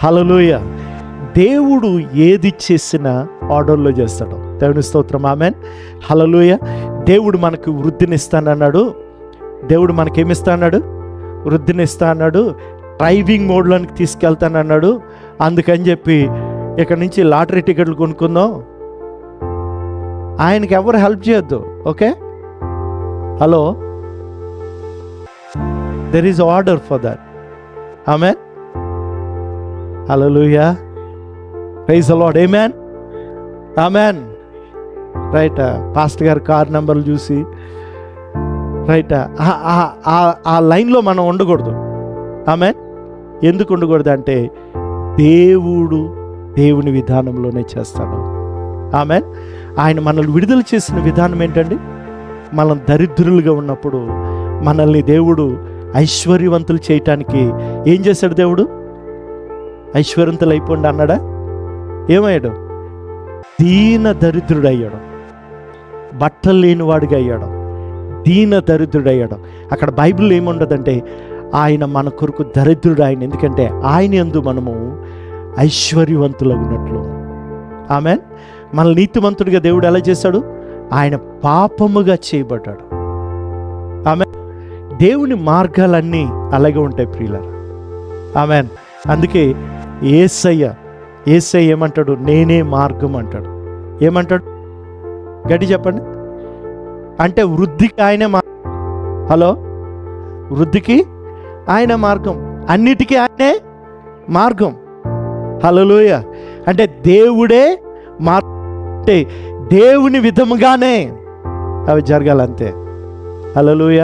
హల్లెలూయా. దేవుడు ఏది చేసినా ఆర్డర్లో చేస్తాడు. దేవుని స్తోత్రం. ఆమేన్. హల్లెలూయా. దేవుడు మనకు వృద్ధినిస్తానన్నాడు. దేవుడు మనకేమిస్తాడు? వృద్ధినిస్తా అన్నాడు. డ్రైవింగ్ మోడ్లోనికి తీసుకెళ్తానన్నాడు. అందుకని చెప్పి ఇక్కడ నుంచి లాటరీ టికెట్లు కొనుక్కుందాం. ఆయనకి ఎవరు హెల్ప్ చేయొద్దు. Okay, hello, there is order for that. Amen. Hallelujah. Praise the lord. Amen. Amen. Right. Pastor గారు కార్ నెంబర్లు చూసి రైట్ ఆ లైన్లో మనం ఉండకూడదు. ఆమేన్. ఎందుకు ఉండకూడదు అంటే దేవుడు దేవుని విధానంలోనే చేస్తాడు. ఆమేన్. ఆయన మనల్ని విడుదల చేసిన విధానం ఏంటండి? మనం దరిద్రులుగా ఉన్నప్పుడు మనల్ని దేవుడు ఐశ్వర్యవంతులు చేయటానికి ఏం చేశాడు? దేవుడు ఐశ్వర్యవంతులు అయిపోండి అన్నాడా? ఏమయ్యాడు? దీన దరిద్రుడు అయ్యాడు. బట్టలు లేనివాడిగా అయ్యాడు. దీన దరిద్రుడు అయ్యాడు. అక్కడ బైబిల్లో ఏముండదంటే ఆయన మన కొరకు దరిద్రుడు ఆయన. ఎందుకంటే ఆయన యందు మనము ఐశ్వర్యవంతులగున్నట్లు. ఆమేన్. మన నీతిమంతుడిగా దేవుడు ఎలా చేశాడు? ఆయన పాపముగా చేయబడ్డాడు. ఆమేన్. దేవుని మార్గాలన్నీ అలాగే ఉంటాయి ప్రియులారా. ఆమేన్. అందుకే యేసయ్య ఏమంటాడు? నేనే మార్గం అంటాడు. ఏమంటాడు? గట్టి చెప్పండి. అంటే వృద్ధికి ఆయనే హలో, వృద్ధికి ఆయన మార్గం, అన్నిటికీ ఆయనే మార్గం. హల్లెలూయా. అంటే దేవుడే అంటే దేవుని విధముగానే అవి జరగాలంతే. హల్లెలూయా.